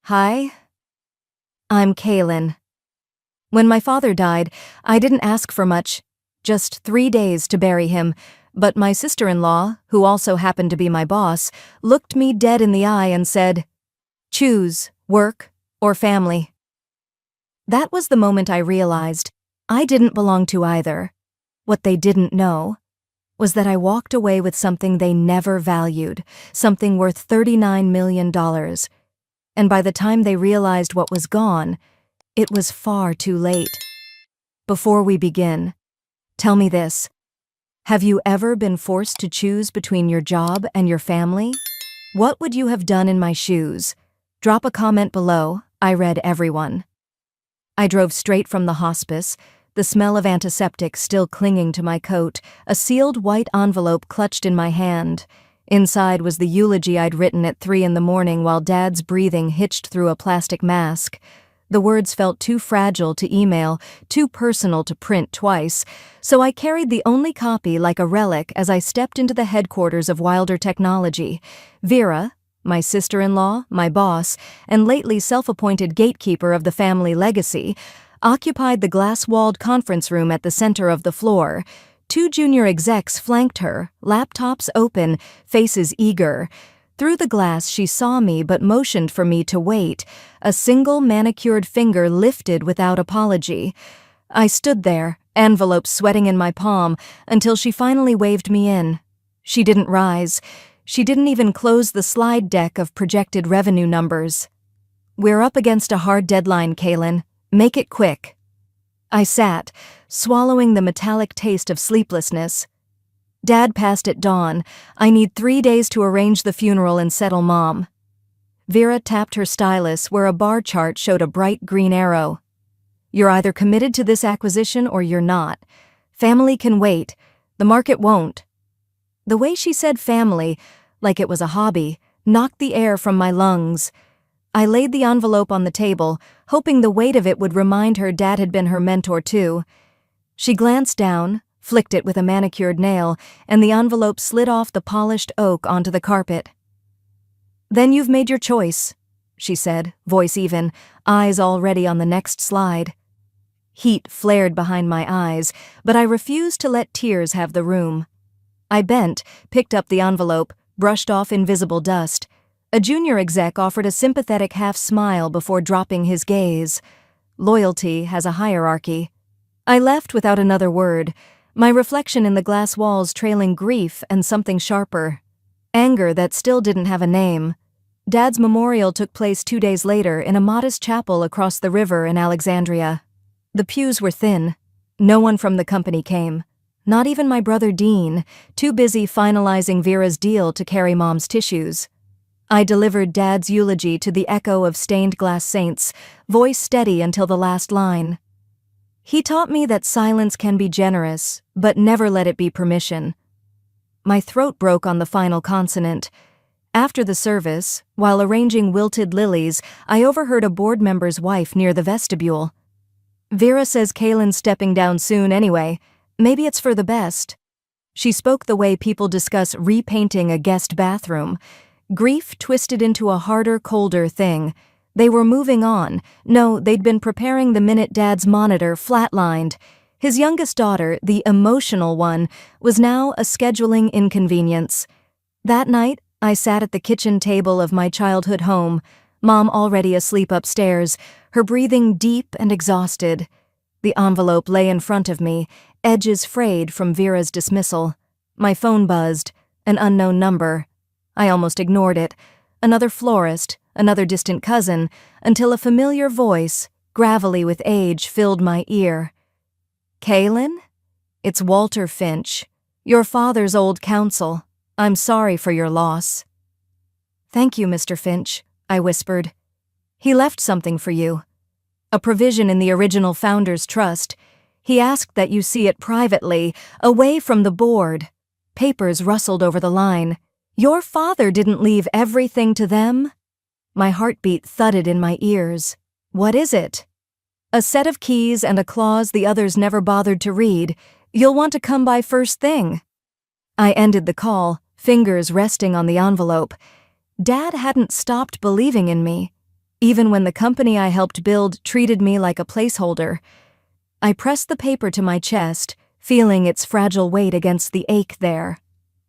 Hi, I'm Kaylin. When my father died, I didn't ask for much, just 3 days to bury him, but my sister-in-law, who also happened to be my boss, looked me dead in the eye and said, "Choose, work or family." That was the moment I realized I didn't belong to either. What they didn't know was that I walked away with something they never valued, something worth $39 million. And by the time they realized what was gone, it was far too late. Before we begin, tell me this. Have you ever been forced to choose between your job and your family? What would you have done in my shoes? Drop a comment below. I read everyone. I drove straight from the hospice, the smell of antiseptic still clinging to my coat, a sealed white envelope clutched in my hand. Inside was the eulogy I'd written at 3 a.m. while Dad's breathing hitched through a plastic mask. The words felt too fragile to email, too personal to print twice, so I carried the only copy like a relic as I stepped into the headquarters of Wilder Technology. Vera, my sister-in-law, my boss, and lately self-appointed gatekeeper of the family legacy, occupied the glass-walled conference room at the center of the floor. 2 junior execs flanked her, laptops open, faces eager. Through the glass she saw me but motioned for me to wait, a single manicured finger lifted without apology. I stood there, envelope sweating in my palm, until she finally waved me in. She didn't rise. She didn't even close the slide deck of projected revenue numbers. "We're up against a hard deadline, Kaylin. Make it quick." I sat, swallowing the metallic taste of sleeplessness. Dad passed at dawn. I need 3 days to arrange the funeral and settle Mom. Vera tapped her stylus where a bar chart showed a bright green arrow. "You're either committed to this acquisition or you're not. Family can wait. The market won't." The way she said family, like it was a hobby, knocked the air from my lungs. I laid the envelope on the table, hoping the weight of it would remind her Dad had been her mentor too. She glanced down, flicked it with a manicured nail, and the envelope slid off the polished oak onto the carpet. "Then you've made your choice," she said, voice even, eyes already on the next slide. Heat flared behind my eyes, but I refused to let tears have the room. I bent, picked up the envelope, brushed off invisible dust. A junior exec offered a sympathetic half-smile before dropping his gaze. Loyalty has a hierarchy. I left without another word, my reflection in the glass walls trailing grief and something sharper. Anger that still didn't have a name. Dad's memorial took place 2 days later in a modest chapel across the river in Alexandria. The pews were thin. No one from the company came. Not even my brother Dean, too busy finalizing Vera's deal to carry Mom's tissues. I delivered Dad's eulogy to the echo of stained glass saints, voice steady until the last line. He taught me that silence can be generous, but never let it be permission. My throat broke on the final consonant. After the service, while arranging wilted lilies, I overheard a board member's wife near the vestibule. "Vera says Kaylin's stepping down soon anyway. Maybe it's for the best." She spoke the way people discuss repainting a guest bathroom. Grief twisted into a harder, colder thing. They were moving on. No, they'd been preparing the minute Dad's monitor flatlined. His youngest daughter, the emotional one, was now a scheduling inconvenience. That night, I sat at the kitchen table of my childhood home, Mom already asleep upstairs, her breathing deep and exhausted. The envelope lay in front of me, edges frayed from Vera's dismissal. My phone buzzed, an unknown number. I almost ignored it. Another florist, another distant cousin, until a familiar voice, gravelly with age, filled my ear. "Kaylin? It's Walter Finch, your father's old counsel. I'm sorry for your loss." "Thank you, Mr. Finch," I whispered. "He left something for you. A provision in the original founder's trust. He asked that you see it privately, away from the board." Papers rustled over the line. "Your father didn't leave everything to them?" My heartbeat thudded in my ears. "What is it?" "A set of keys and a clause the others never bothered to read. You'll want to come by first thing." I ended the call, fingers resting on the envelope. Dad hadn't stopped believing in me. even when the company I helped build treated me like a placeholder. I pressed the paper to my chest, feeling its fragile weight against the ache there.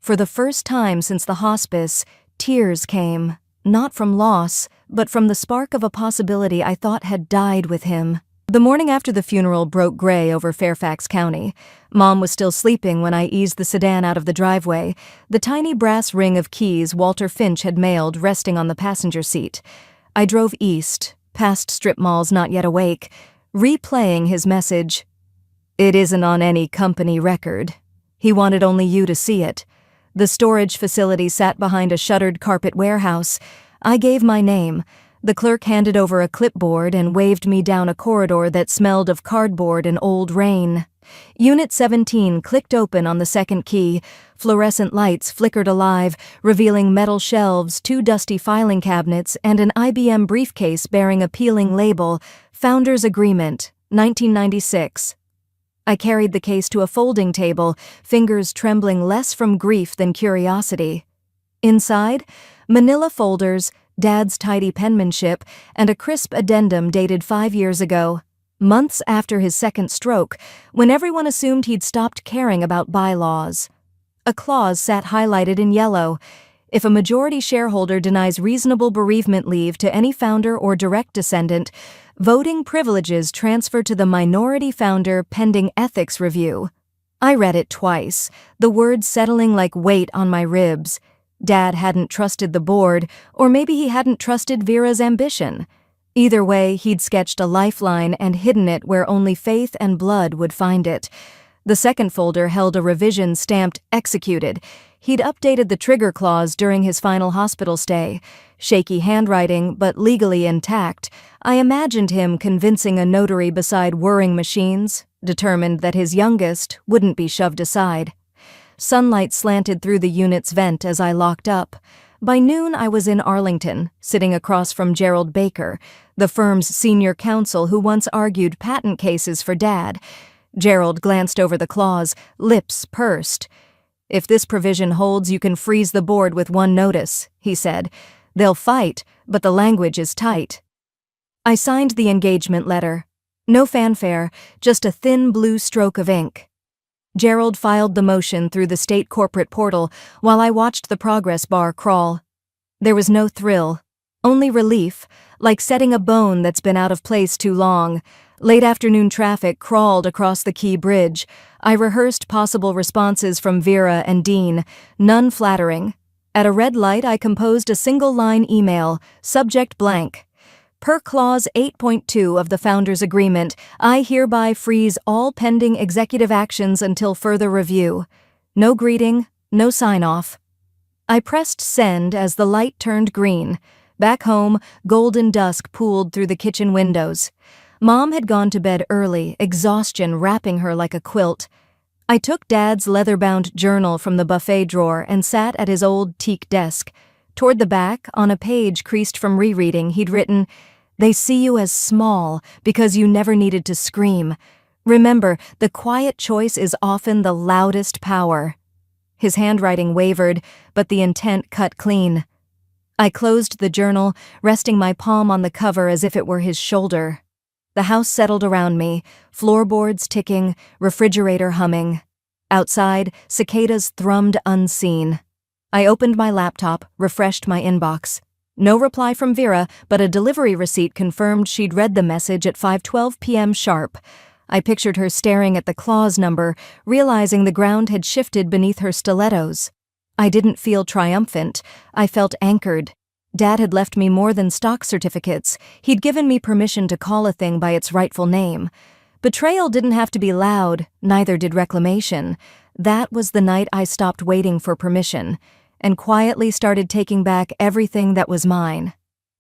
For the first time since the hospice, tears came, not from loss, but from the spark of a possibility I thought had died with him. The morning after the funeral broke gray over Fairfax County. Mom was still sleeping when I eased the sedan out of the driveway, the tiny brass ring of keys Walter Finch had mailed resting on the passenger seat. I drove east, past strip malls not yet awake, replaying his message. "It isn't on any company record. He wanted only you to see it." The storage facility sat behind a shuttered carpet warehouse. I gave my name. The clerk handed over a clipboard and waved me down a corridor that smelled of cardboard and old rain. Unit 17 clicked open on the second key. Fluorescent lights flickered alive, revealing metal shelves, 2 dusty filing cabinets, and an IBM briefcase bearing a peeling label, Founders Agreement, 1996. I carried the case to a folding table, fingers trembling less from grief than curiosity. Inside, manila folders, Dad's tidy penmanship, and a crisp addendum dated 5 years ago, months after his second stroke, when everyone assumed he'd stopped caring about bylaws. A clause sat highlighted in yellow. If a majority shareholder denies reasonable bereavement leave to any founder or direct descendant, voting privileges transfer to the minority founder pending ethics review. I read it twice, the words settling like weight on my ribs. Dad hadn't trusted the board, or maybe he hadn't trusted Vera's ambition. Either way, he'd sketched a lifeline and hidden it where only faith and blood would find it. The second folder held a revision stamped executed. He'd updated the trigger clause during his final hospital stay. Shaky handwriting, but legally intact. I imagined him convincing a notary beside whirring machines, determined that his youngest wouldn't be shoved aside. Sunlight slanted through the unit's vent as I locked up. By noon, I was in Arlington, sitting across from Gerald Baker, the firm's senior counsel who once argued patent cases for Dad. Gerald glanced over the clause, lips pursed. "If this provision holds, you can freeze the board with one notice," he said. "They'll fight, but the language is tight." I signed the engagement letter. No fanfare, just a thin blue stroke of ink. Gerald filed the motion through the state corporate portal while I watched the progress bar crawl. There was no thrill, only relief, like setting a bone that's been out of place too long. Late afternoon traffic crawled across the Key Bridge. I rehearsed possible responses from Vera and Dean, none flattering. At a red light, I composed a single-line email, subject blank. Per Clause 8.2 of the Founders Agreement, I hereby freeze all pending executive actions until further review. No greeting, no sign-off. I pressed send as the light turned green. Back home, golden dusk pooled through the kitchen windows. Mom had gone to bed early, exhaustion wrapping her like a quilt. I took Dad's leather-bound journal from the buffet drawer and sat at his old teak desk. Toward the back, on a page creased from rereading, he'd written, "They see you as small because you never needed to scream. Remember, the quiet choice is often the loudest power." His handwriting wavered, but the intent cut clean. I closed the journal, resting my palm on the cover as if it were his shoulder. The house settled around me, floorboards ticking, refrigerator humming. Outside, cicadas thrummed unseen. I opened my laptop, refreshed my inbox. No reply from Vera, but a delivery receipt confirmed she'd read the message at 5:12 p.m. sharp. I pictured her staring at the clause number, realizing the ground had shifted beneath her stilettos. I didn't feel triumphant. I felt anchored. Dad had left me more than stock certificates. He'd given me permission to call a thing by its rightful name. Betrayal didn't have to be loud, neither did reclamation. That was the night I stopped waiting for permission, and quietly started taking back everything that was mine.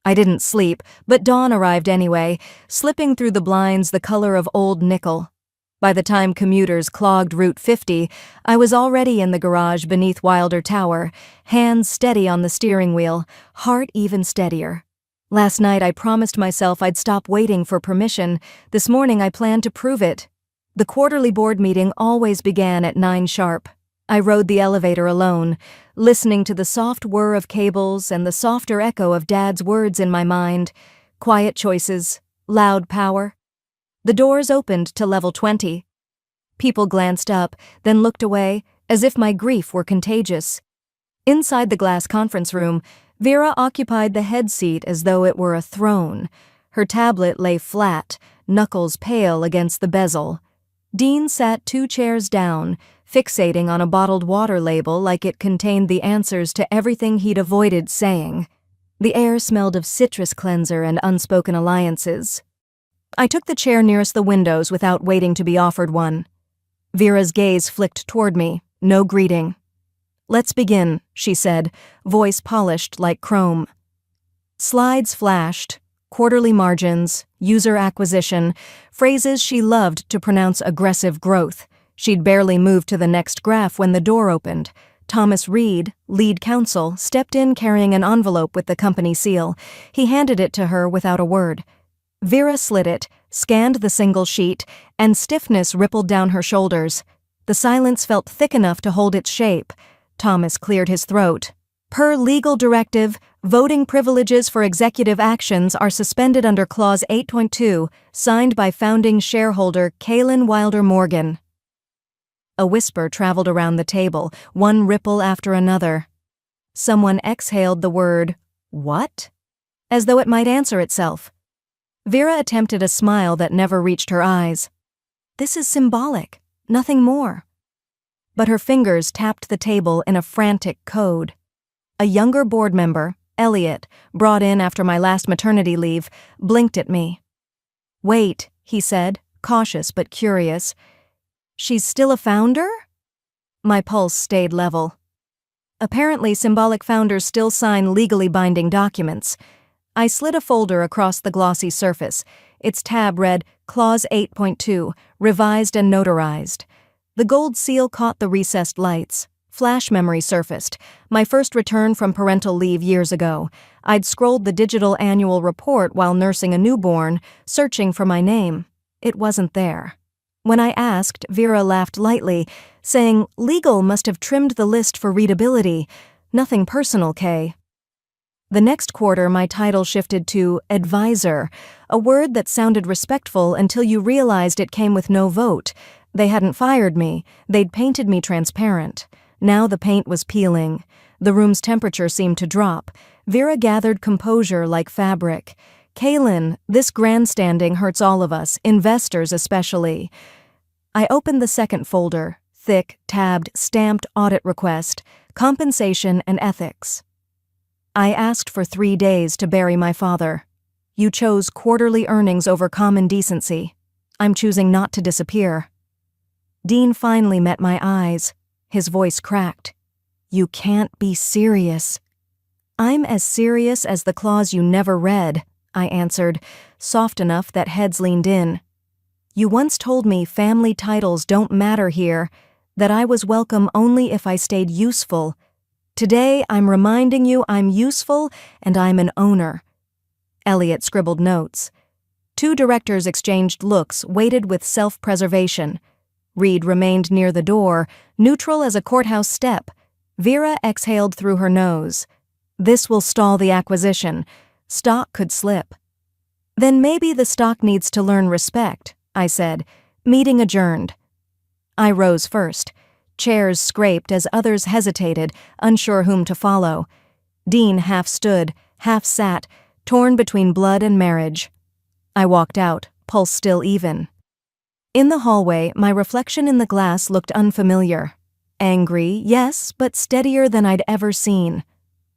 I didn't sleep, but dawn arrived anyway, slipping through the blinds the color of old nickel. By the time commuters clogged Route 50, I was already in the garage beneath Wilder Tower, hands steady on the steering wheel, heart even steadier. Last night I promised myself I'd stop waiting for permission. This morning I planned to prove it. The quarterly board meeting always began at 9 sharp. I rode the elevator alone, listening to the soft whir of cables and the softer echo of Dad's words in my mind. quiet choices, loud power. The doors opened to level 20. People glanced up, then looked away, as if my grief were contagious. Inside the glass conference room, Vera occupied the head seat as though it were a throne. Her tablet lay flat, knuckles pale against the bezel. Dean sat 2 chairs down, fixating on a bottled water label like it contained the answers to everything he'd avoided saying. The air smelled of citrus cleanser and unspoken alliances. I took the chair nearest the windows without waiting to be offered one. Vera's gaze flicked toward me, no greeting. "Let's begin," she said, voice polished like chrome. Slides flashed, quarterly margins, user acquisition, phrases she loved to pronounce aggressive growth. She'd barely moved to the next graph when the door opened. Thomas Reed, lead counsel, stepped in carrying an envelope with the company seal. He handed it to her without a word. Vera slid it, scanned the single sheet, and stiffness rippled down her shoulders. The silence felt thick enough to hold its shape. Thomas cleared his throat. Per legal directive, voting privileges for executive actions are suspended under Clause 8.2, signed by founding shareholder Kaylin Wilder Morgan. A whisper traveled around the table, one ripple after another. Someone exhaled the word, "What?" as though it might answer itself. Vera attempted a smile that never reached her eyes. "This is symbolic, nothing more." But her fingers tapped the table in a frantic code. A younger board member, Elliot, brought in after my last maternity leave, blinked at me. "Wait," he said, cautious but curious. "She's still a founder?" My pulse stayed level. Apparently, symbolic founders still sign legally binding documents. I slid a folder across the glossy surface. Its tab read, Clause 8.2, revised and notarized. The gold seal caught the recessed lights. Flash memory surfaced. My first return from parental leave years ago. I'd scrolled the digital annual report while nursing a newborn, searching for my name. It wasn't there. When I asked, Vera laughed lightly, saying, "Legal must have trimmed the list for readability. Nothing personal, Kay." The next quarter, my title shifted to advisor, a word that sounded respectful until you realized it came with no vote. They hadn't fired me. They'd painted me transparent. Now the paint was peeling. The room's temperature seemed to drop. Vera gathered composure like fabric. "Kaylin, this grandstanding hurts all of us, investors especially." I opened the second folder, thick, tabbed, stamped audit request, compensation and ethics. "I asked for 3 days to bury my father. You chose quarterly earnings over common decency. I'm choosing not to disappear." Dean finally met my eyes. His voice cracked. "You can't be serious." "I'm as serious as the clause you never read," I answered, soft enough that heads leaned in. "You once told me family titles don't matter here, that I was welcome only if I stayed useful. Today, I'm reminding you I'm useful and I'm an owner." Elliot scribbled notes. 2 directors exchanged looks, weighted with self-preservation. Reed remained near the door, neutral as a courthouse step. Vera exhaled through her nose. "This will stall the acquisition. Stock could slip." "Then maybe the stock needs to learn respect," I said. Meeting adjourned. I rose first. Chairs scraped as others hesitated, unsure whom to follow. Dean half stood, half sat, torn between blood and marriage. I walked out, pulse still even. In the hallway, my reflection in the glass looked unfamiliar. Angry, yes, but steadier than I'd ever seen.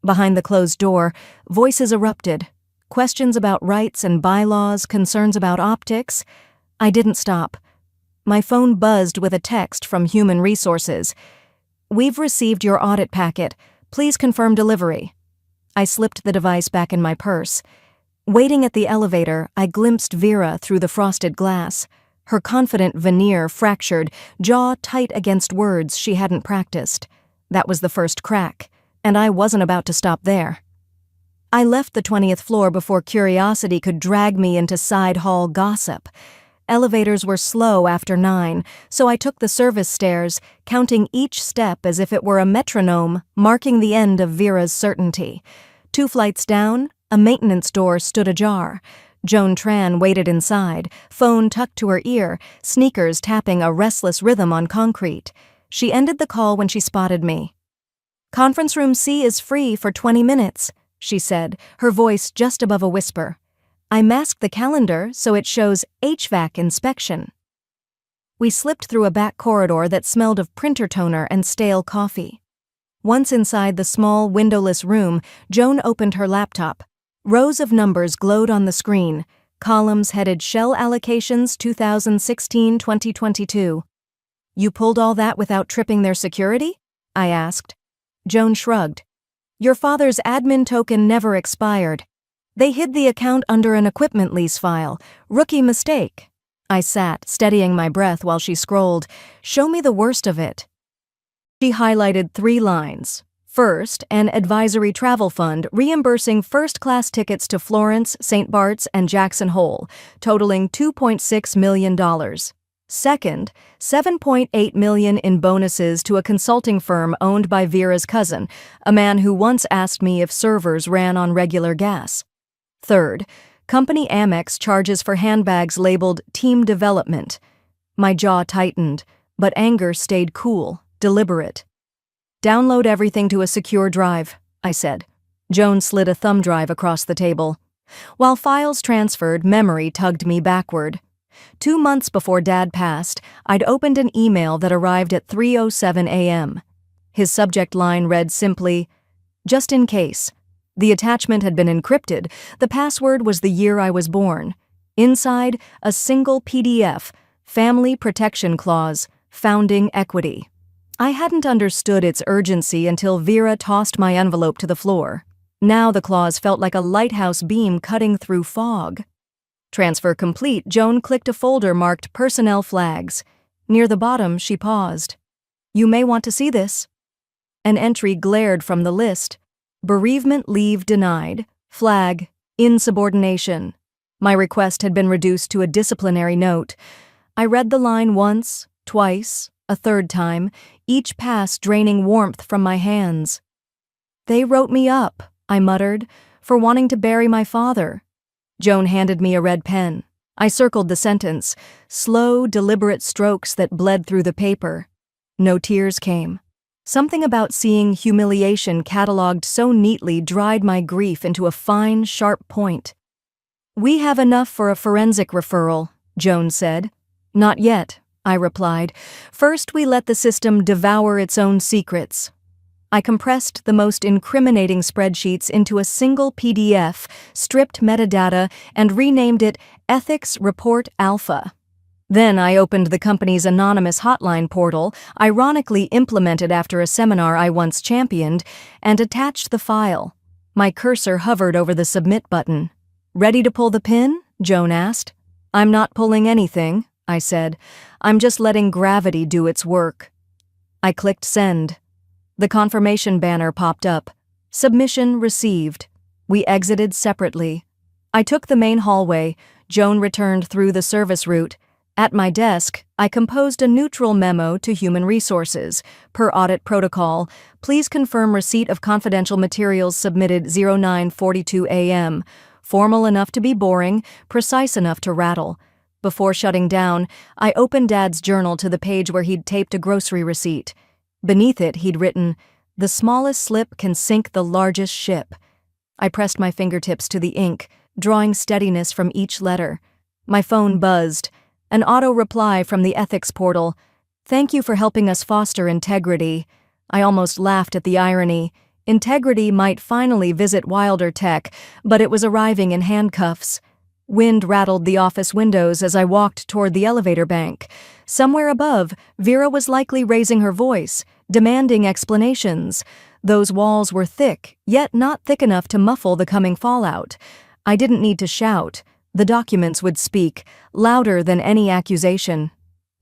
Behind the closed door, voices erupted. Questions about rights and bylaws, concerns about optics. I didn't stop. My phone buzzed with a text from Human Resources. "We've received your audit packet. Please confirm delivery." I slipped the device back in my purse. Waiting at the elevator, I glimpsed Vera through the frosted glass. Her confident veneer fractured, jaw tight against words she hadn't practiced. That was the first crack, and I wasn't about to stop there. I left the 20th floor before curiosity could drag me into side hall gossip. Elevators were slow after 9, so I took the service stairs, counting each step as if it were a metronome, marking the end of Vera's certainty. 2 flights down, A maintenance door stood ajar. Joan Tran waited inside, phone tucked to her ear, sneakers tapping a restless rhythm on concrete. She ended the call when she spotted me. "Conference room C is free for 20 minutes, she said, her voice just above a whisper. I masked the calendar so it shows HVAC inspection. We slipped through a back corridor that smelled of printer toner and stale coffee. Once inside the small, windowless room, Joan opened her laptop. Rows of numbers glowed on the screen, columns headed Shell Allocations 2016-2022. "You pulled all that without tripping their security?" I asked. Joan shrugged. "Your father's admin token never expired. They hid the account under an equipment lease file. Rookie mistake." I sat, steadying my breath while she scrolled. "Show me the worst of it." She highlighted 3 lines. First, an advisory travel fund reimbursing first-class tickets to Florence, St. Bart's, and Jackson Hole, totaling $2.6 million. Second, $7.8 million in bonuses to a consulting firm owned by Vera's cousin, a man who once asked me if servers ran on regular gas. Third, company Amex charges for handbags labeled Team Development. My jaw tightened, but anger stayed cool, deliberate. "Download everything to a secure drive," I said. Joan slid a thumb drive across the table. While files transferred, memory tugged me backward. 2 months before Dad passed, I'd opened an email that arrived at 3:07 a.m. His subject line read simply, "Just in case." The attachment had been encrypted. The password was the year I was born. Inside, a single PDF, Family Protection Clause, Founding Equity. I hadn't understood its urgency until Vera tossed my envelope to the floor. Now the clause felt like a lighthouse beam cutting through fog. Transfer complete, Joan clicked a folder marked Personnel Flags. Near the bottom, she paused. "You may want to see this." An entry glared from the list. Bereavement leave denied. Flag, insubordination. My request had been reduced to a disciplinary note. I read the line once, twice, a third time, each pass draining warmth from my hands. "They wrote me up," I muttered, "for wanting to bury my father." Joan handed me a red pen. I circled the sentence, slow, deliberate strokes that bled through the paper. No tears came. Something about seeing humiliation catalogued so neatly dried my grief into a fine, sharp point. "We have enough for a forensic referral," Joan said. "Not yet," I replied. "First, we let the system devour its own secrets." I compressed the most incriminating spreadsheets into a single PDF, stripped metadata, and renamed it Ethics Report Alpha. Then I opened the company's anonymous hotline portal, ironically implemented after a seminar I once championed, and attached the file. My cursor hovered over the submit button. "Ready to pull the pin?" Joan asked. "I'm not pulling anything," I said. "I'm just letting gravity do its work." I clicked send. The confirmation banner popped up. Submission received. We exited separately. I took the main hallway. Joan returned through the service route. At my desk, I composed a neutral memo to Human Resources. Per audit protocol, please confirm receipt of confidential materials submitted 09:42 a.m. Formal enough to be boring, precise enough to rattle. Before shutting down, I opened Dad's journal to the page where he'd taped a grocery receipt. Beneath it, he'd written, "The smallest slip can sink the largest ship." I pressed my fingertips to the ink, drawing steadiness from each letter. My phone buzzed. An auto-reply from the ethics portal. "Thank you for helping us foster integrity." I almost laughed at the irony. Integrity might finally visit Wilder Tech, but it was arriving in handcuffs. Wind rattled the office windows as I walked toward the elevator bank. Somewhere above, Vera was likely raising her voice, demanding explanations. Those walls were thick, yet not thick enough to muffle the coming fallout. I didn't need to shout. The documents would speak, louder than any accusation.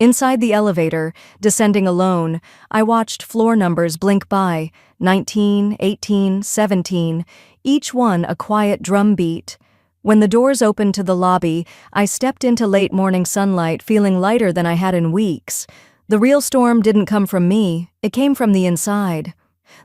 Inside the elevator, descending alone, I watched floor numbers blink by, 19, 18, 17, each one a quiet drumbeat. When the doors opened to the lobby, I stepped into late morning sunlight feeling lighter than I had in weeks. The real storm didn't come from me, it came from the inside.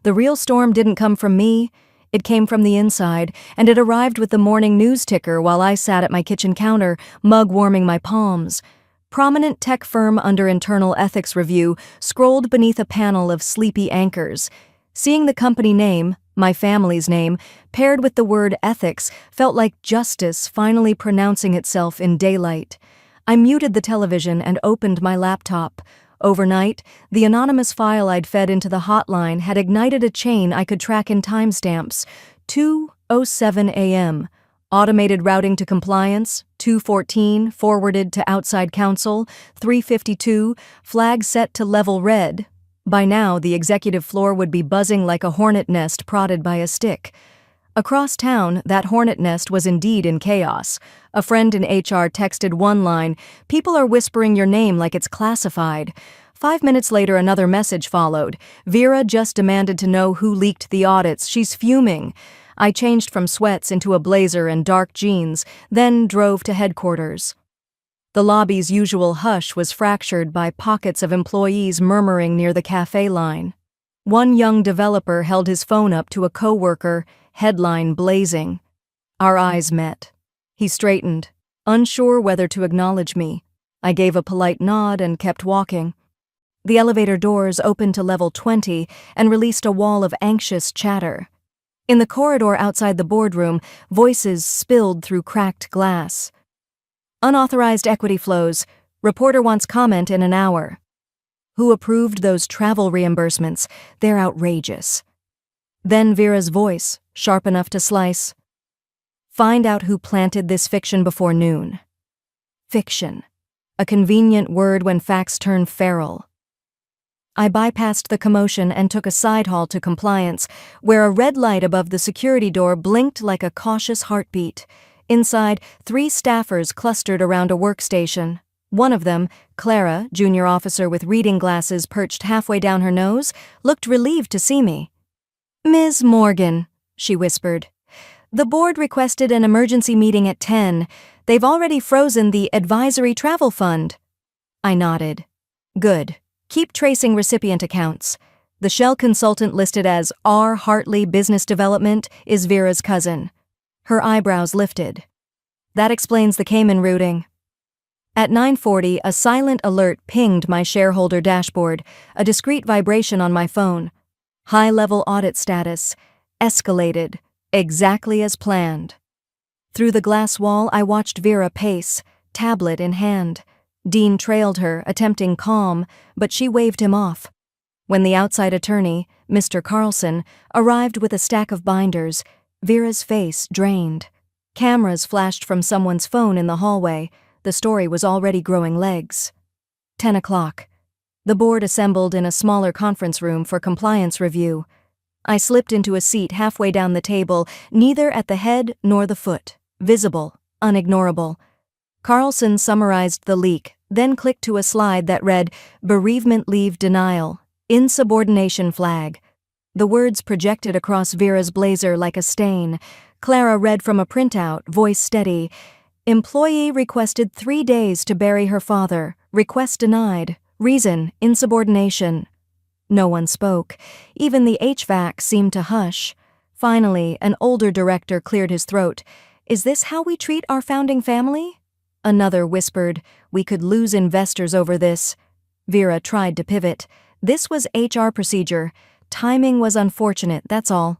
The real storm didn't come from me, It came from the inside, and it arrived with the morning news ticker while I sat at my kitchen counter, mug warming my palms. Prominent tech firm under internal ethics review scrolled beneath a panel of sleepy anchors. Seeing the company name, my family's name, paired with the word ethics felt like justice finally pronouncing itself in daylight. I muted the television and opened my laptop. Overnight, the anonymous file I'd fed into the hotline had ignited a chain I could track in timestamps. 2:07 a.m. Automated routing to compliance, 2:14, forwarded to outside counsel, 3:52, flag set to level red. By now, the executive floor would be buzzing like a hornet nest prodded by a stick. Across town, that hornet nest was indeed in chaos. A friend in HR texted one line, "People are whispering your name like it's classified." 5 minutes later, another message followed. "Vera just demanded to know who leaked the audits. She's fuming." I changed from sweats into a blazer and dark jeans, then drove to headquarters. The lobby's usual hush was fractured by pockets of employees murmuring near the cafe line. One young developer held his phone up to a coworker, headline blazing. Our eyes met. He straightened, unsure whether to acknowledge me. I gave a polite nod and kept walking. The elevator doors opened to level 20 and released a wall of anxious chatter. In the corridor outside the boardroom, voices spilled through cracked glass. Unauthorized equity flows. Reporter wants comment in an hour. Who approved those travel reimbursements? They're outrageous. Then Vera's voice, sharp enough to slice. Find out who planted this fiction before noon. Fiction. A convenient word when facts turn feral. I bypassed the commotion and took a side hall to compliance, where a red light above the security door blinked like a cautious heartbeat. Inside, 3 staffers clustered around a workstation. One of them, Clara, junior officer with reading glasses perched halfway down her nose, looked relieved to see me. "Ms. Morgan," she whispered. "The board requested an emergency meeting at 10. They've already frozen the advisory travel fund." I nodded. "Good. Keep tracing recipient accounts. The Shell consultant listed as R. Hartley Business Development is Vera's cousin." Her eyebrows lifted. "That explains the Cayman routing." At 9:40, a silent alert pinged my shareholder dashboard, a discreet vibration on my phone. High-level audit status. Escalated. Exactly as planned. Through the glass wall, I watched Vera pace, tablet in hand. Dean trailed her, attempting calm, but she waved him off. When the outside attorney, Mr. Carlson, arrived with a stack of binders, Vera's face drained. Cameras flashed from someone's phone in the hallway. The story was already growing legs. 10 o'clock. The board assembled in a smaller conference room for compliance review. I slipped into a seat halfway down the table, neither at the head nor the foot. Visible, unignorable. Carlson summarized the leak, then clicked to a slide that read, "Bereavement leave denial. Insubordination flag." The words projected across Vera's blazer like a stain. Clara read from a printout, voice steady. "Employee requested 3 days to bury her father. Request denied. Reason, insubordination." No one spoke. Even the HVAC seemed to hush. Finally, an older director cleared his throat. "Is this how we treat our founding family?" Another whispered, "We could lose investors over this." Vera tried to pivot. "This was HR procedure. Timing was unfortunate, that's all."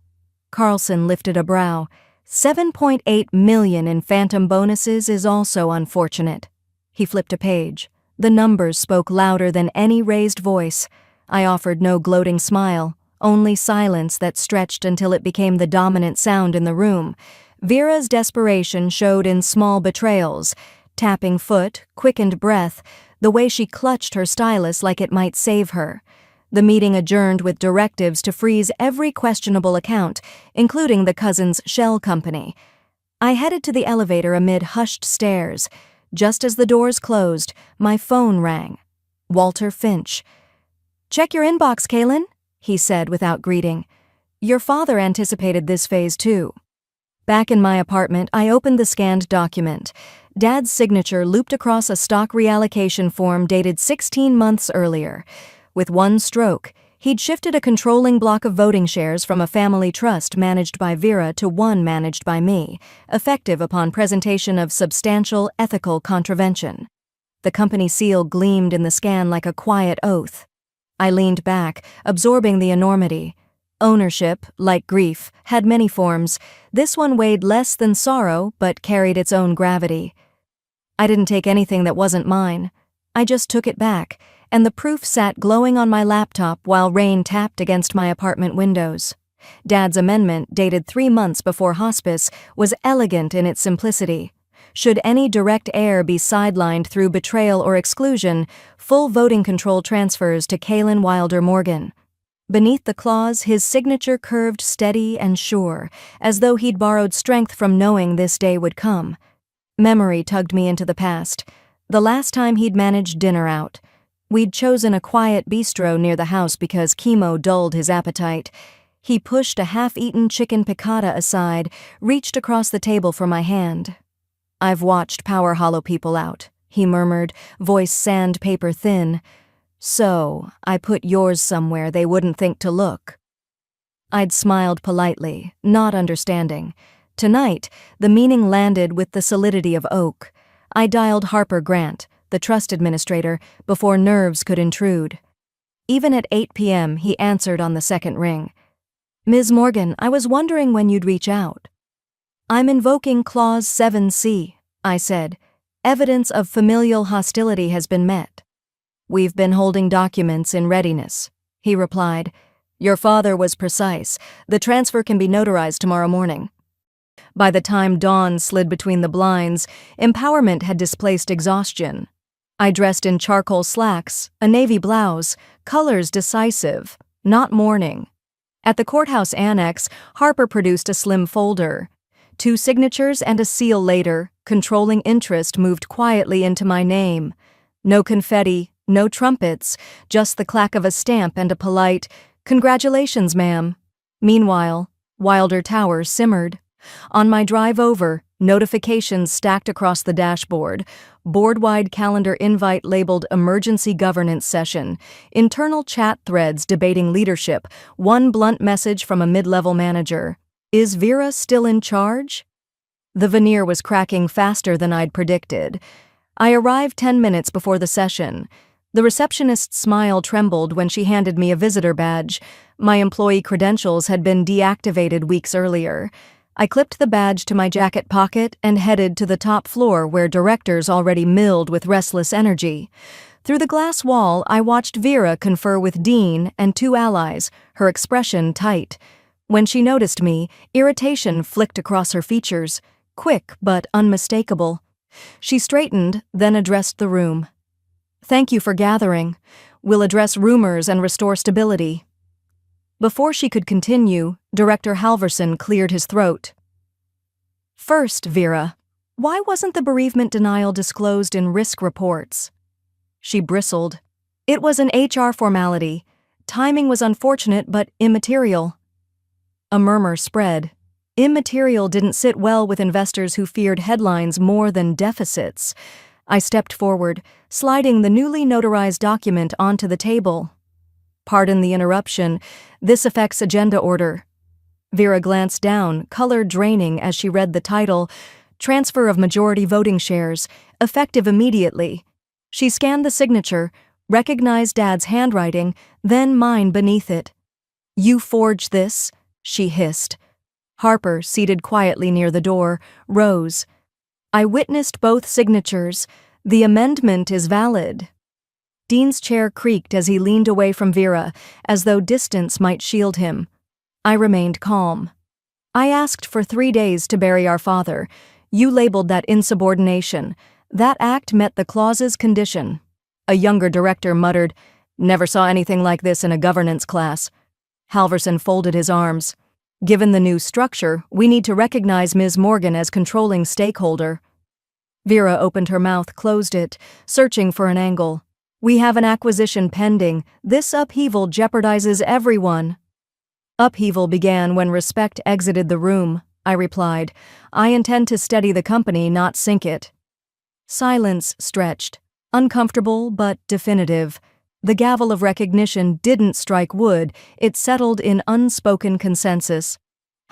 Carlson lifted a brow. $7.8 million in phantom bonuses is also unfortunate." He flipped a page. The numbers spoke louder than any raised voice. I offered no gloating smile, only silence that stretched until it became the dominant sound in the room. Vera's desperation showed in small betrayals. Tapping foot, quickened breath, the way she clutched her stylus like it might save her. The meeting adjourned with directives to freeze every questionable account, including the cousin's shell company. I headed to the elevator amid hushed stares. Just as the doors closed, my phone rang. Walter Finch. "Check your inbox, Kaylin," he said without greeting. "Your father anticipated this phase too." Back in my apartment, I opened the scanned document. Dad's signature looped across a stock reallocation form dated 16 months earlier. With one stroke, He'd shifted a controlling block of voting shares from a family trust managed by Vera to one managed by me, effective upon presentation of substantial ethical contravention. The company seal gleamed in the scan like a quiet oath. I leaned back, absorbing the enormity. Ownership, like grief, had many forms. This one weighed less than sorrow, but carried its own gravity. I didn't take anything that wasn't mine. I just took it back, and the proof sat glowing on my laptop while rain tapped against my apartment windows. Dad's amendment, dated 3 months before hospice, was elegant in its simplicity. Should any direct heir be sidelined through betrayal or exclusion, full voting control transfers to Kaylin Wilder Morgan. Beneath the clause, his signature curved steady and sure, as though he'd borrowed strength from knowing this day would come. Memory tugged me into the past. The last time he'd managed dinner out. We'd chosen a quiet bistro near the house because chemo dulled his appetite. He pushed a half-eaten chicken piccata aside, reached across the table for my hand. "I've watched power hollow people out," he murmured, voice sandpaper thin. "So, I put yours somewhere they wouldn't think to look." I'd smiled politely, not understanding. Tonight, the meaning landed with the solidity of oak. I dialed Harper Grant, the trust administrator, before nerves could intrude. Even at 8 p.m., he answered on the second ring. "Ms. Morgan, I was wondering when you'd reach out." "I'm invoking Clause 7C, I said. "Evidence of familial hostility has been met." "We've been holding documents in readiness," he replied. "Your father was precise. The transfer can be notarized tomorrow morning." By the time dawn slid between the blinds, empowerment had displaced exhaustion. I dressed in charcoal slacks, a navy blouse, colors decisive, not mourning. At the courthouse annex, Harper produced a slim folder. 2 signatures and a seal later, controlling interest moved quietly into my name. No confetti, no trumpets, just the clack of a stamp and a polite, "Congratulations, ma'am." Meanwhile, Wilder Tower simmered. On my drive over, notifications stacked across the dashboard, board-wide calendar invite labeled Emergency Governance Session, internal chat threads debating leadership, one blunt message from a mid-level manager. "Is Vera still in charge?" The veneer was cracking faster than I'd predicted. I arrived 10 minutes before the session. The receptionist's smile trembled when she handed me a visitor badge. My employee credentials had been deactivated weeks earlier. I clipped the badge to my jacket pocket and headed to the top floor where directors already milled with restless energy. Through the glass wall, I watched Vera confer with Dean and 2 allies, her expression tight. When she noticed me, irritation flicked across her features, quick but unmistakable. She straightened, then addressed the room. "Thank you for gathering. We'll address rumors and restore stability." Before she could continue, Director Halverson cleared his throat. "First, Vera, why wasn't the bereavement denial disclosed in risk reports?" She bristled. "It was an HR formality. Timing was unfortunate but immaterial." A murmur spread. Immaterial didn't sit well with investors who feared headlines more than deficits. I stepped forward, sliding the newly notarized document onto the table. "Pardon the interruption. This affects agenda order." Vera glanced down, color draining as she read the title, "Transfer of Majority Voting Shares, effective immediately." She scanned the signature, recognized Dad's handwriting, then mine beneath it. "You forged this?" she hissed. Harper, seated quietly near the door, rose. "I witnessed both signatures. The amendment is valid." Dean's chair creaked as he leaned away from Vera, as though distance might shield him. I remained calm. "I asked for 3 days to bury our father. You labeled that insubordination. That act met the clause's condition." A younger director muttered, "Never saw anything like this in a governance class." Halverson folded his arms. "Given the new structure, we need to recognize Ms. Morgan as controlling stakeholder." Vera opened her mouth, closed it, searching for an angle. "We have an acquisition pending. This upheaval jeopardizes everyone." Upheaval began when Respect exited the room, I replied. "I intend to steady the company, not sink it." Silence stretched, uncomfortable but definitive. The gavel of recognition didn't strike wood, it settled in unspoken consensus.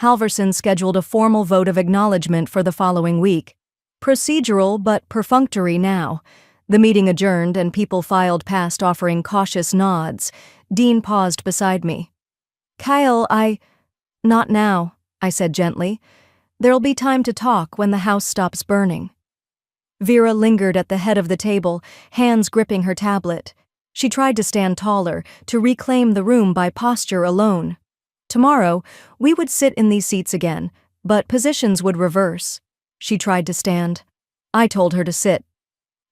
Halverson scheduled a formal vote of acknowledgement for the following week. Procedural but perfunctory now. The meeting adjourned and people filed past offering cautious nods. Dean paused beside me. "Kyle, Not now," I said gently. "There'll be time to talk when the house stops burning." Vera lingered at the head of the table, hands gripping her tablet. She tried to stand taller, to reclaim the room by posture alone. Tomorrow, we would sit in these seats again, but positions would reverse. She tried to stand. I told her to sit.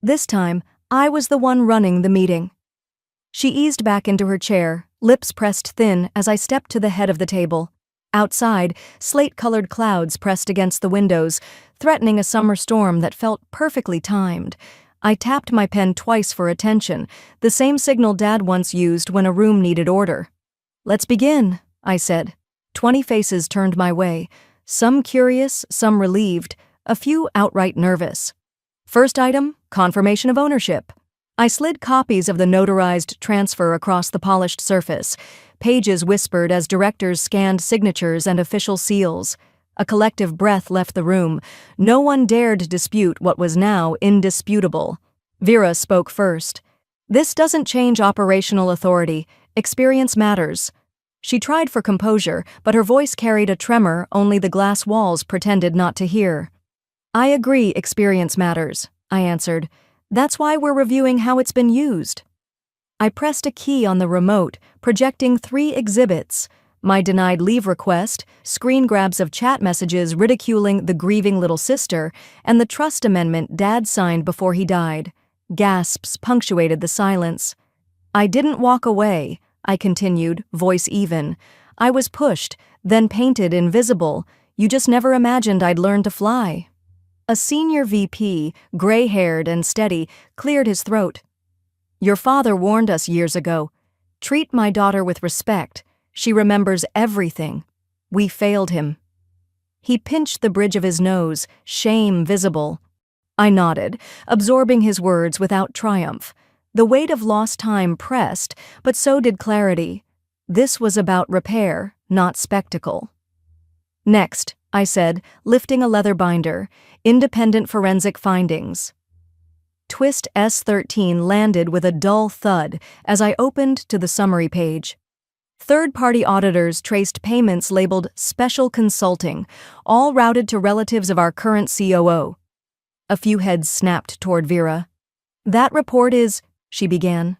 This time, I was the one running the meeting. She eased back into her chair, lips pressed thin as I stepped to the head of the table. Outside, slate-colored clouds pressed against the windows, threatening a summer storm that felt perfectly timed. I tapped my pen twice for attention, the same signal Dad once used when a room needed order. "Let's begin," I said. 20 faces turned my way, some curious, some relieved, a few outright nervous. First item, confirmation of ownership. I slid copies of the notarized transfer across the polished surface. Pages whispered as directors scanned signatures and official seals. A collective breath left the room. No one dared dispute what was now indisputable. Vera spoke first. "This doesn't change operational authority. Experience matters." She tried for composure, but her voice carried a tremor only the glass walls pretended not to hear. "I agree experience matters," I answered. "That's why we're reviewing how it's been used." I pressed a key on the remote, projecting 3 exhibits: my denied leave request, screen grabs of chat messages ridiculing the grieving little sister, and the trust amendment Dad signed before he died. Gasps punctuated the silence. "I didn't walk away," I continued, voice even. "I was pushed, then painted invisible. You just never imagined I'd learn to fly." A senior VP, gray-haired and steady, cleared his throat. "Your father warned us years ago. Treat my daughter with respect. She remembers everything. We failed him." He pinched the bridge of his nose, shame visible. I nodded, absorbing his words without triumph. The weight of lost time pressed, but so did clarity. This was about repair, not spectacle. "Next," I said, lifting a leather binder, "independent forensic findings." Twist S13 landed with a dull thud as I opened to the summary page. Third-party auditors traced payments labeled Special Consulting, all routed to relatives of our current COO. A few heads snapped toward Vera. "That report is," she began.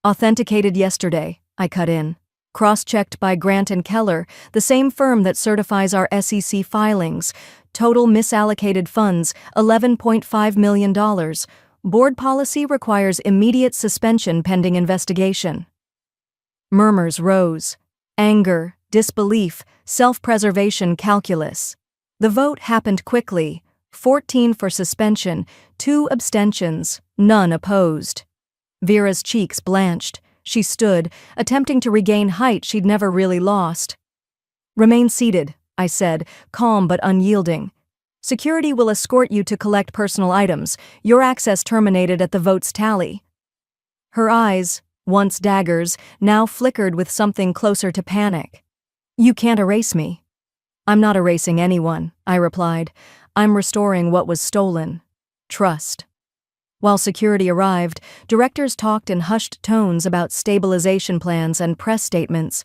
"Authenticated yesterday," I cut in. "Cross-checked by Grant & Keller, the same firm that certifies our SEC filings. Total misallocated funds, $11.5 million. Board policy requires immediate suspension pending investigation." Murmurs rose. Anger, disbelief, self-preservation calculus. The vote happened quickly. 14 for suspension, 2 abstentions, none opposed. Vera's cheeks blanched. She stood, attempting to regain height she'd never really lost. "Remain seated," I said, calm but unyielding. "Security will escort you to collect personal items. Your access terminated at the vote's tally." Her eyes, once daggers, now flickered with something closer to panic. "You can't erase me." "I'm not erasing anyone," I replied. "I'm restoring what was stolen. Trust." While security arrived, directors talked in hushed tones about stabilization plans and press statements.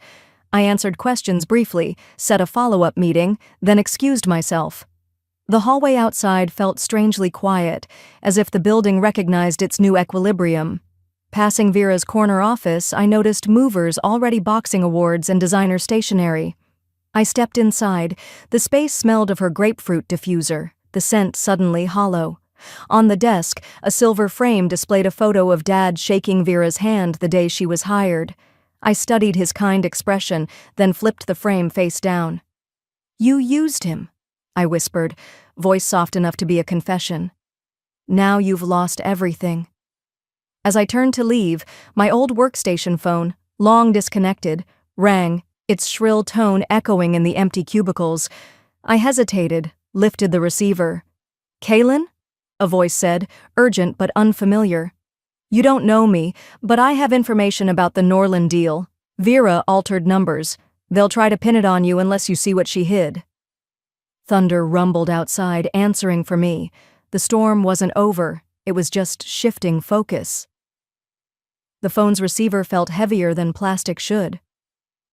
I answered questions briefly, set a follow-up meeting, then excused myself. The hallway outside felt strangely quiet, as if the building recognized its new equilibrium. Passing Vera's corner office, I noticed movers already boxing awards and designer stationery. I stepped inside. The space smelled of her grapefruit diffuser, the scent suddenly hollow. On the desk, a silver frame displayed a photo of Dad shaking Vera's hand the day she was hired. I studied his kind expression, then flipped the frame face down. "You used him," I whispered, voice soft enough to be a confession. "Now you've lost everything." As I turned to leave, my old workstation phone, long disconnected, rang, its shrill tone echoing in the empty cubicles. I hesitated, lifted the receiver. "Kaylin?" a voice said, urgent but unfamiliar. You don't know me, but I have information about the Norland deal. Vera altered numbers. They'll try to pin it on you unless you see what she hid. Thunder rumbled outside, answering for me. The storm wasn't over, it was just shifting focus. The phone's receiver felt heavier than plastic should.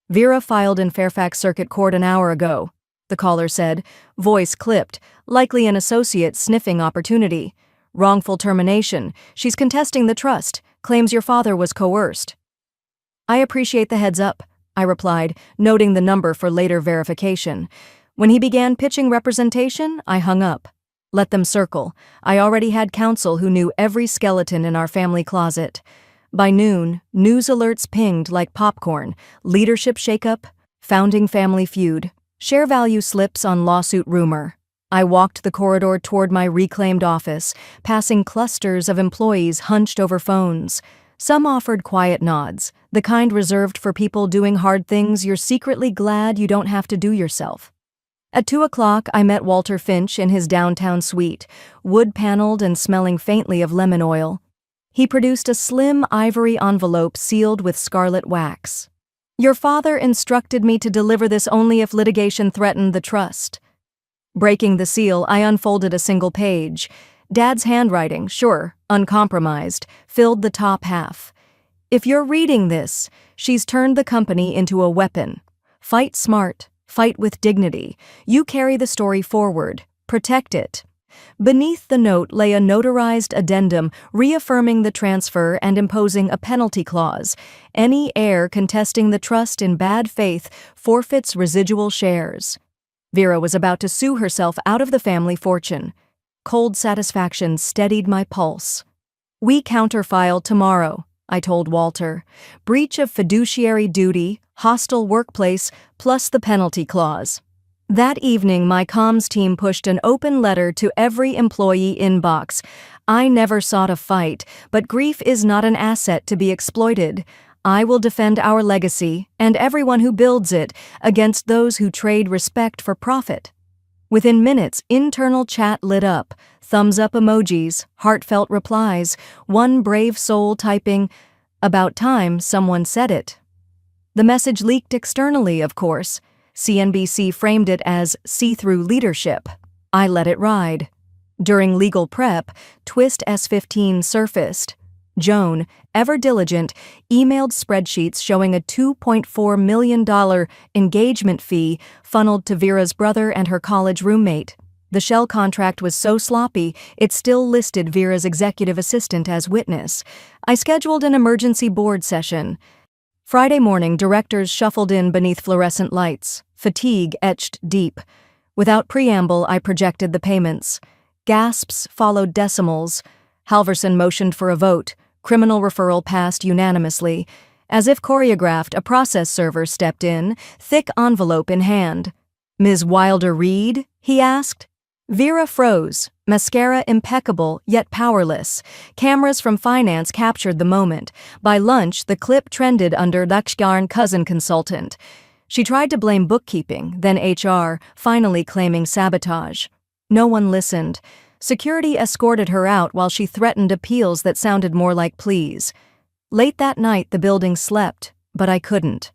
Vera filed in Fairfax Circuit Court an hour ago, the caller said, voice clipped, likely an associate sniffing opportunity. Wrongful termination. She's contesting the trust, claims your father was coerced. I appreciate the heads up, I replied, noting the number for later verification. When he began pitching representation, I hung up. Let them circle. I already had counsel who knew every skeleton in our family closet. By noon, news alerts pinged like popcorn. Leadership shakeup, founding family feud, share value slips on lawsuit rumor. I walked the corridor toward my reclaimed office, passing clusters of employees hunched over phones. Some offered quiet nods, the kind reserved for people doing hard things you're secretly glad you don't have to do yourself. At 2 o'clock, I met Walter Finch in his downtown suite, wood-paneled and smelling faintly of lemon oil. He produced a slim ivory envelope sealed with scarlet wax. Your father instructed me to deliver this only if litigation threatened the trust. Breaking the seal, I unfolded a single page. Dad's handwriting, sure, uncompromised, filled the top half. If you're reading this, she's turned the company into a weapon. Fight smart, fight with dignity. You carry the story forward, protect it. Beneath the note lay a notarized addendum reaffirming the transfer and imposing a penalty clause. Any heir contesting the trust in bad faith forfeits residual shares. Vera was about to sue herself out of the family fortune. Cold satisfaction steadied my pulse. We counterfile tomorrow, I told Walter. Breach of fiduciary duty, hostile workplace, plus the penalty clause. That evening, my comms team pushed an open letter to every employee inbox. I never sought a fight, but grief is not an asset to be exploited. I will defend our legacy, and everyone who builds it, against those who trade respect for profit. Within minutes, internal chat lit up, thumbs-up emojis, heartfelt replies, one brave soul typing, "About time someone said it." The message leaked externally, of course. CNBC framed it as see-through leadership. I let it ride. During legal prep, Twist S15 surfaced. Joan, ever diligent, emailed spreadsheets showing a $2.4 million engagement fee funneled to Vera's brother and her college roommate. The shell contract was so sloppy, it still listed Vera's executive assistant as witness. I scheduled an emergency board session. Friday morning, directors shuffled in beneath fluorescent lights, fatigue etched deep. Without preamble, I projected the payments. Gasps followed decimals. Halverson motioned for a vote. Criminal referral passed unanimously. As if choreographed, a process server stepped in, thick envelope in hand. "Ms. Wilder-Reed?" he asked. Vera froze, mascara impeccable yet powerless. Cameras from finance captured the moment. By lunch, the clip trended under Lakshgarn cousin consultant. She tried to blame bookkeeping, then HR, finally claiming sabotage. No one listened. Security escorted her out while she threatened appeals that sounded more like pleas. Late that night, the building slept, but I couldn't.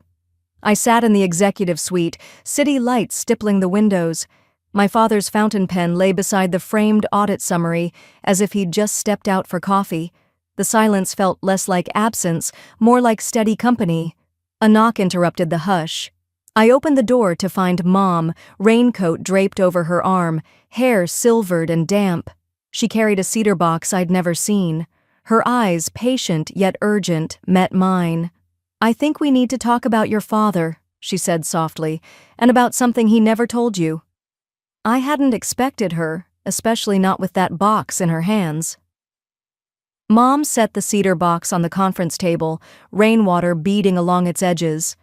I sat in the executive suite, city lights stippling the windows. My father's fountain pen lay beside the framed audit summary, as if he'd just stepped out for coffee. The silence felt less like absence, more like steady company. A knock interrupted the hush. I opened the door to find Mom, raincoat draped over her arm, hair silvered and damp. She carried a cedar box I'd never seen. Her eyes, patient yet urgent, met mine. "I think we need to talk about your father," she said softly, "and about something he never told you." I hadn't expected her, especially not with that box in her hands. Mom set the cedar box on the conference table, rainwater beading along its edges.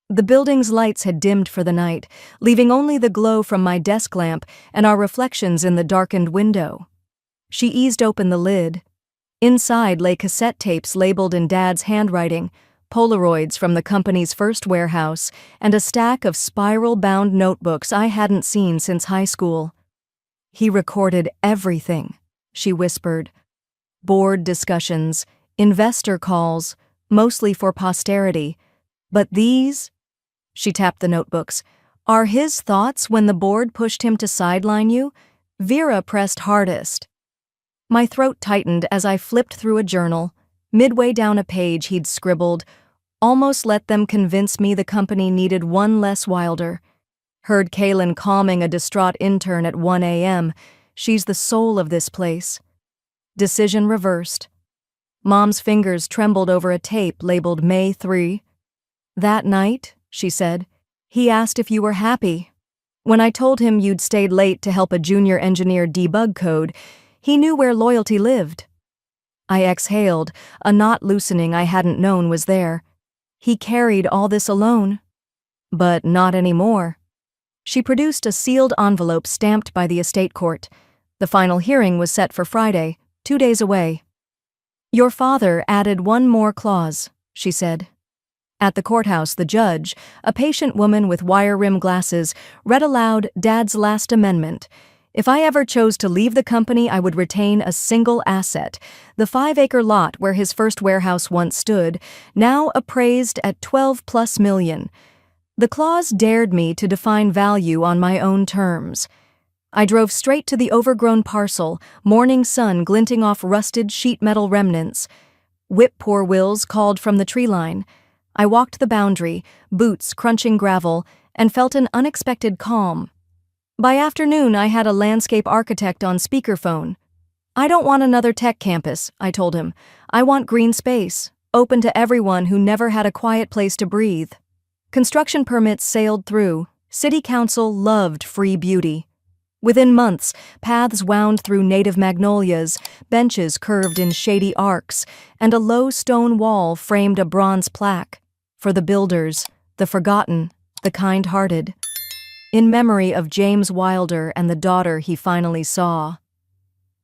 The building's lights had dimmed for the night, leaving only the glow from my desk lamp and our reflections in the darkened window. She eased open the lid. Inside lay cassette tapes labeled in Dad's handwriting, Polaroids from the company's first warehouse, and a stack of spiral-bound notebooks I hadn't seen since high school. "He recorded everything," she whispered. Board discussions, Investor calls, mostly for posterity. But these, she tapped the notebooks, are his thoughts when the board pushed him to sideline you? Vera pressed hardest. My throat tightened as I flipped through a journal. Midway down a page he'd scribbled, "Almost let them convince me the company needed one less Wilder." Heard Kaylin calming a distraught intern at 1 a.m. "She's the soul of this place." Decision reversed. Mom's fingers trembled over a tape labeled May 3. "That night," she said, "he asked if you were happy. When I told him you'd stayed late to help a junior engineer debug code, he knew where loyalty lived." I exhaled, a knot loosening I hadn't known was there. He carried all this alone. But not anymore. She produced a sealed envelope stamped by the estate court. The final hearing was set for Friday, 2 days away. "Your father added one more clause," she said. At the courthouse, the judge, a patient woman with wire-rimmed glasses, read aloud Dad's last amendment. "If I ever chose to leave the company, I would retain a single asset, the 5-acre lot where his first warehouse once stood, now appraised at 12+ million. The clause dared me to define value on my own terms. I drove straight to the overgrown parcel, morning sun glinting off rusted sheet metal remnants. Whip-poor wills called from the tree line. I walked the boundary, boots crunching gravel, and felt an unexpected calm. By afternoon, I had a landscape architect on speakerphone. "I don't want another tech campus," I told him. "I want green space, open to everyone who never had a quiet place to breathe." Construction permits sailed through. City Council loved free beauty. Within months, paths wound through native magnolias, benches curved in shady arcs, and a low stone wall framed a bronze plaque. "For the builders, the forgotten, the kind-hearted." In memory of James Wilder and the daughter he finally saw.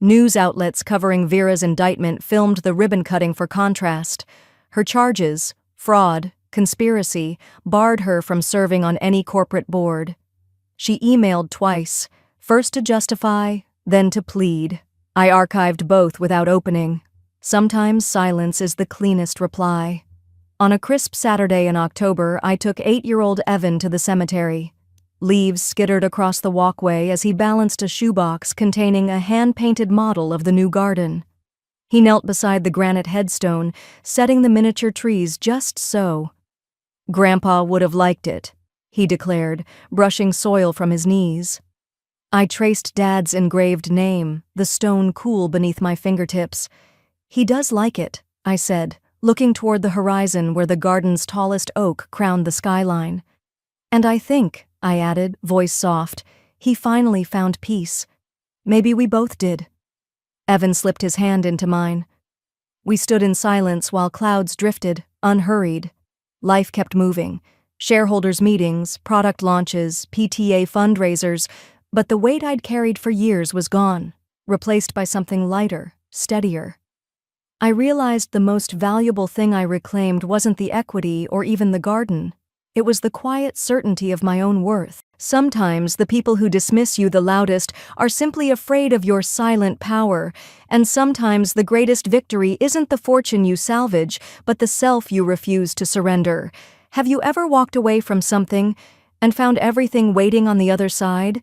News outlets covering Vera's indictment filmed the ribbon-cutting for contrast. Her charges, fraud, conspiracy, barred her from serving on any corporate board. She emailed twice, first to justify, then to plead. I archived both without opening. Sometimes silence is the cleanest reply. On a crisp Saturday in October, I took 8-year-old Evan to the cemetery. Leaves skittered across the walkway as he balanced a shoebox containing a hand-painted model of the new garden. He knelt beside the granite headstone, setting the miniature trees just so. "Grandpa would have liked it," he declared, brushing soil from his knees. I traced Dad's engraved name, the stone cool beneath my fingertips. "He does like it," I said, looking toward the horizon where the garden's tallest oak crowned the skyline. "And I think," I added, voice soft, "he finally found peace. Maybe we both did." Evan slipped his hand into mine. We stood in silence while clouds drifted, unhurried. Life kept moving. Shareholders' meetings, product launches, PTA fundraisers, but the weight I'd carried for years was gone, replaced by something lighter, steadier. I realized the most valuable thing I reclaimed wasn't the equity or even the garden. It was the quiet certainty of my own worth. Sometimes the people who dismiss you the loudest are simply afraid of your silent power, and sometimes the greatest victory isn't the fortune you salvage, but the self you refuse to surrender. Have you ever walked away from something and found everything waiting on the other side?